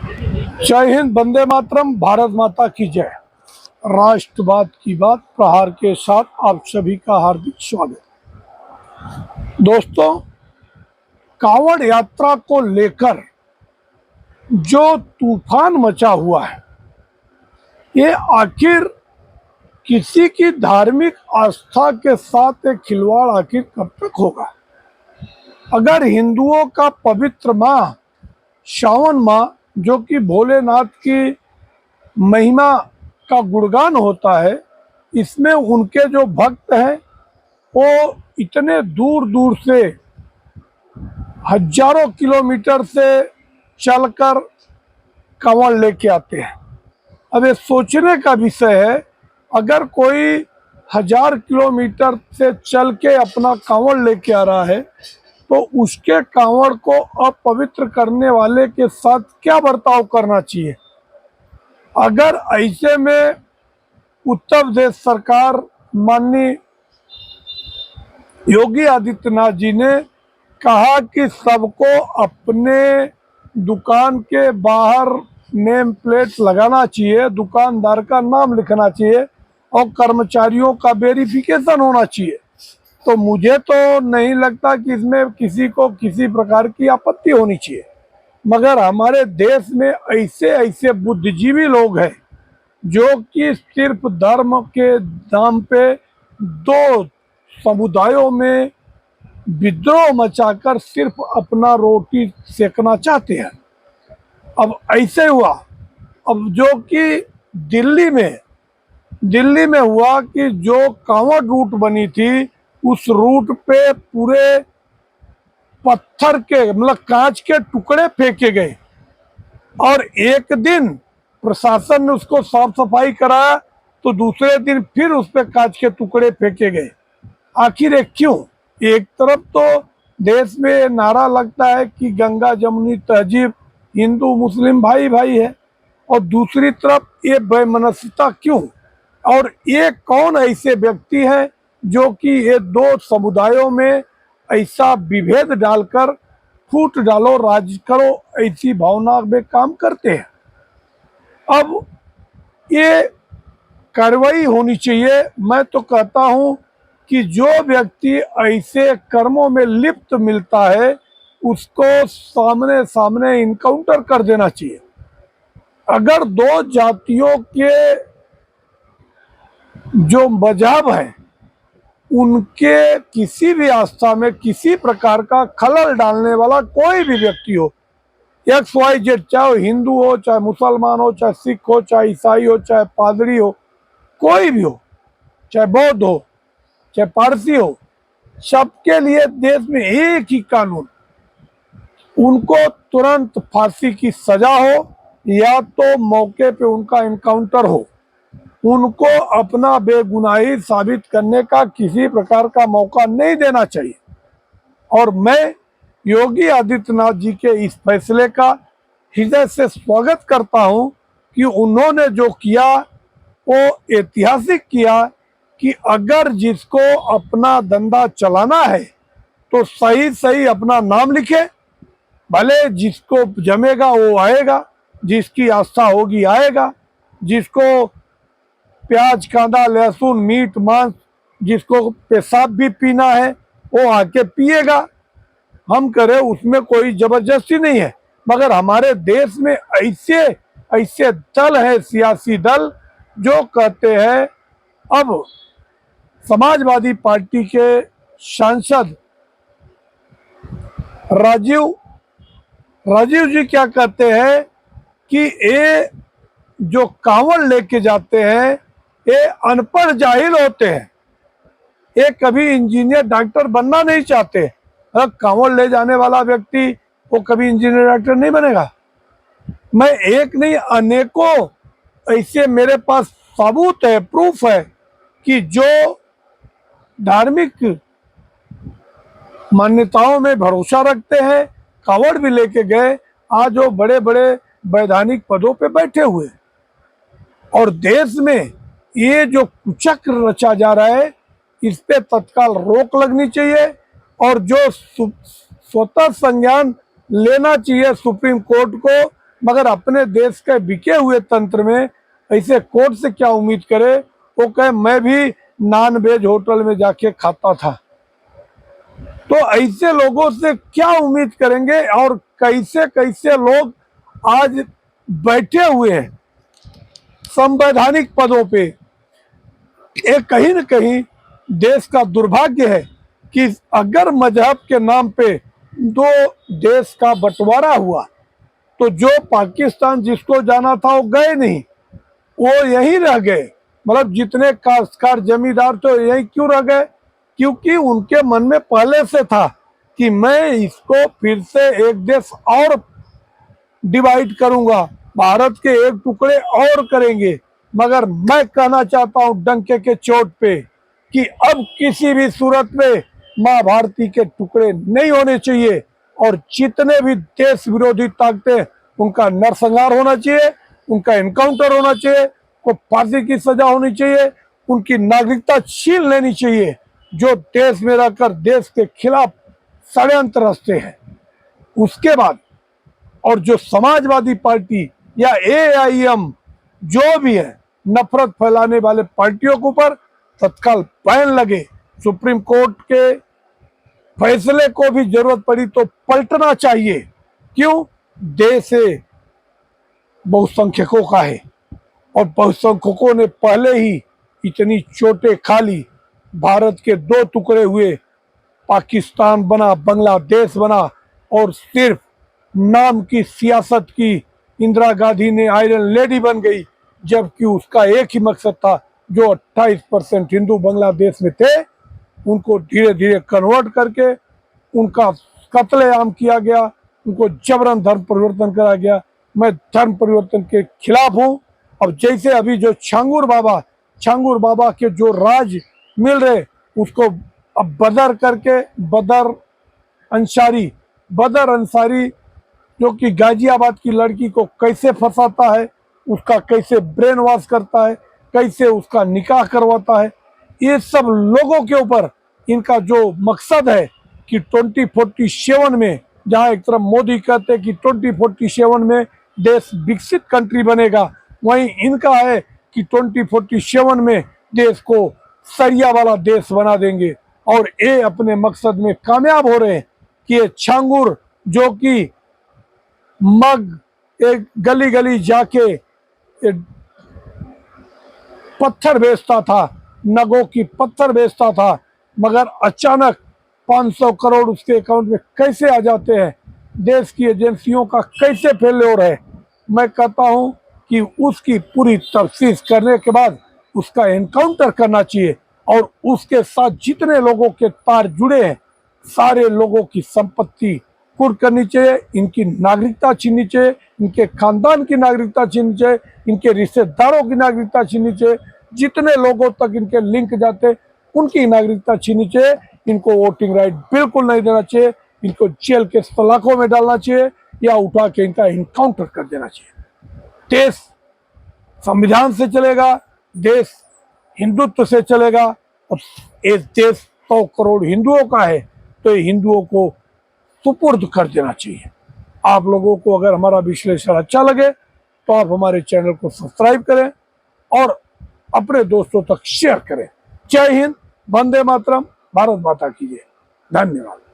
जय हिंद, वंदे मातरम, भारत माता की जय। राष्ट्रवाद की बात प्रहार के साथ आप सभी का हार्दिक स्वागत। दोस्तों, कांवड़ यात्रा को लेकर जो तूफान मचा हुआ है, ये आखिर किसी की धार्मिक आस्था के साथ एक खिलवाड़ आखिर कब तक होगा। अगर हिंदुओं का पवित्र माह श्रावण माह, जो कि भोलेनाथ की महिमा का गुणगान होता है, इसमें उनके जो भक्त हैं वो इतने दूर दूर से हजारों किलोमीटर से चलकर कांवड़ लेके आते हैं। अब ये सोचने का विषय है, अगर कोई 1000 किलोमीटर से चल के अपना कांवड़ लेके आ रहा है तो उसके कांवड़ को अपवित्र करने वाले के साथ क्या बर्ताव करना चाहिए। अगर ऐसे में उत्तर प्रदेश सरकार माननीय योगी आदित्यनाथ जी ने कहा कि सबको अपने दुकान के बाहर नेम प्लेट लगाना चाहिए, दुकानदार का नाम लिखना चाहिए और कर्मचारियों का वेरिफिकेशन होना चाहिए, तो मुझे तो नहीं लगता कि इसमें किसी को किसी प्रकार की आपत्ति होनी चाहिए। मगर हमारे देश में ऐसे ऐसे बुद्धिजीवी लोग हैं जो कि सिर्फ धर्म के नाम पे दो समुदायों में विद्रोह मचाकर सिर्फ अपना रोटी सेकना चाहते हैं। अब ऐसे हुआ, अब जो कि दिल्ली में हुआ कि जो कांवड़ रूट बनी थी, उस रूट पे पूरे पत्थर के मतलब कांच के टुकड़े फेंके गए और एक दिन प्रशासन ने उसको साफ सफाई कराया तो दूसरे दिन फिर उस पर कांच के टुकड़े फेंके गए। आखिर एक क्यों? एक तरफ तो देश में नारा लगता है कि गंगा जमुनी तहजीब, हिंदू मुस्लिम भाई भाई है, और दूसरी तरफ ये बेमनस्यता क्यों? और ये कौन ऐसे व्यक्ति हैं जो कि ये दो समुदायों में ऐसा विभेद डालकर फूट डालो राज करो ऐसी भावना में काम करते हैं। अब ये कार्रवाई होनी चाहिए। मैं तो कहता हूं कि जो व्यक्ति ऐसे कर्मों में लिप्त मिलता है उसको सामने सामने इनकाउंटर कर देना चाहिए। अगर दो जातियों के जो मजहब है उनके किसी भी आस्था में किसी प्रकार का खलल डालने वाला कोई भी व्यक्ति हो, XYZ, चाहे हिंदू हो, चाहे मुसलमान हो, चाहे सिख हो, चाहे ईसाई हो, चाहे पादरी हो, कोई भी हो, चाहे बौद्ध हो, चाहे पारसी हो, सबके लिए देश में एक ही कानून, उनको तुरंत फांसी की सजा हो या तो मौके पे उनका इनकाउंटर हो। उनको अपना बेगुनाही साबित करने का किसी प्रकार का मौका नहीं देना चाहिए। और मैं योगी आदित्यनाथ जी के इस फैसले का हृदय से स्वागत करता हूं कि उन्होंने जो किया वो ऐतिहासिक किया कि अगर जिसको अपना धंधा चलाना है तो सही सही अपना नाम लिखे, भले जिसको जमेगा वो आएगा, जिसकी आस्था होगी आएगा, जिसको प्याज कांदा लहसुन मीट मांस, जिसको पेशाब भी पीना है वो आके पिएगा, हम करें उसमें कोई जबरदस्ती नहीं है। मगर हमारे देश में ऐसे ऐसे दल है, सियासी दल, जो कहते हैं, अब समाजवादी पार्टी के सांसद राजीव जी क्या कहते हैं कि ये जो कांवड़ लेके जाते हैं ये अनपढ़ जाहिल होते हैं, ये कभी इंजीनियर डॉक्टर बनना नहीं चाहते। अगर कांवड़ ले जाने वाला व्यक्ति वो कभी इंजीनियर डॉक्टर नहीं बनेगा। मैं एक नहीं अनेकों ऐसे मेरे पास सबूत है, प्रूफ है कि जो धार्मिक मान्यताओं में भरोसा रखते हैं, कांवड़ भी लेके गए, आज वो बड़े बड़े वैधानिक पदों पे बैठे हुए। और देश में ये जो कुचक्र रचा जा रहा है इस पे तत्काल रोक लगनी चाहिए और जो स्वतः संज्ञान लेना चाहिए सुप्रीम कोर्ट को मगर अपने देश के बिके हुए तंत्र में ऐसे कोर्ट से क्या उम्मीद करे। वो कहे मैं भी नॉन वेज होटल में जाके खाता था। तो ऐसे लोगों से क्या उम्मीद करेंगे। और कैसे कैसे लोग आज बैठे हुए हैं संवैधानिक पदों पे। ये कहीं न कहीं देश का दुर्भाग्य है कि अगर मजहब के नाम पे दो देश का बंटवारा हुआ तो जो पाकिस्तान जिसको जाना था वो गए नहीं, वो यहीं रह गए। मतलब जितने काश्तकार जमींदार तो यहीं क्यों रह गए, क्योंकि उनके मन में पहले से था कि मैं इसको फिर से एक देश और डिवाइड करूंगा, भारत के एक टुकड़े और करेंगे। मगर मैं कहना चाहता हूं डंके के चोट पे कि अब किसी भी सूरत में मां भारती के टुकड़े नहीं होने चाहिए। और जितने भी देश विरोधी ताकतें, उनका नरसंहार होना चाहिए, उनका एनकाउंटर होना चाहिए, को फांसी की सजा होनी चाहिए, उनकी नागरिकता छीन लेनी चाहिए जो देश में रहकर देश के खिलाफ षड्यंत्र रचते हैं। उसके बाद और जो समाजवादी पार्टी या एआईएम जो भी है नफरत फैलाने वाले पार्टियों के ऊपर तत्काल बैन लगे। सुप्रीम कोर्ट के फैसले को भी जरूरत पड़ी तो पलटना चाहिए। क्यों? देश बहुसंख्यकों का है और बहुसंख्यकों ने पहले ही इतनी चोटें खा ली। भारत के दो टुकड़े हुए, पाकिस्तान बना, बांग्लादेश बना और सिर्फ नाम की सियासत की इंदिरा गांधी ने आयरन लेडी बन गई, जबकि उसका एक ही मकसद था। जो 28% हिंदू बांग्लादेश में थे उनको धीरे धीरे कन्वर्ट करके उनका कत्लेआम किया गया, उनको जबरन धर्म परिवर्तन कराया गया। मैं धर्म परिवर्तन के खिलाफ हूं। अब जैसे अभी जो छांगुर बाबा के जो राज मिल रहे उसको अब बदर करके बदर अंसारी जो कि गाजियाबाद की लड़की को कैसे फंसाता है, उसका कैसे ब्रेन वॉश करता है, कैसे उसका निकाह करवाता है, ये सब लोगों के ऊपर इनका जो मकसद है कि 2047 में, जहां एक तरफ मोदी कहते हैं कि 2047 में देश विकसित कंट्री बनेगा, वहीं इनका है कि 2047 में देश को सरिया वाला देश बना देंगे। और ये अपने मकसद में कामयाब हो रहे हैं कि ये छांगुर जो कि मग एक गली गली जाके पत्थर बेचता था, नगों की पत्थर बेचता था, मगर अचानक 500 करोड़ उसके अकाउंट में कैसे आ जाते हैं, देश की एजेंसियों का कैसे फेल्योर है। मैं कहता हूं कि उसकी पूरी तफ्तीश करने के बाद उसका एनकाउंटर करना चाहिए और उसके साथ जितने लोगों के तार जुड़े हैं सारे लोगों की संपत्ति कुर्क करनी चाहिए, इनकी नागरिकता छीननी चाहिए, इनके खानदान की नागरिकता छीननी चाहिए, इनके रिश्तेदारों की नागरिकता छीननी चाहिए, जितने लोगों तक इनके लिंक जाते उनकी नागरिकता छीननी चाहिए। इनको वोटिंग राइट बिल्कुल नहीं देना चाहिए, इनको जेल के सलाखों में डालना चाहिए या उठा के इनका इनकाउंटर कर देना चाहिए। देश संविधान से चलेगा, देश हिंदुत्व से चलेगा। और ये देश 100 करोड़ हिंदुओं का है तो ये हिंदुओं को सुपुर्द कर देना चाहिए। आप लोगों को अगर हमारा विश्लेषण अच्छा लगे तो आप हमारे चैनल को सब्सक्राइब करें और अपने दोस्तों तक शेयर करें। जय हिंद, वंदे मातरम, भारत माता की जय। धन्यवाद।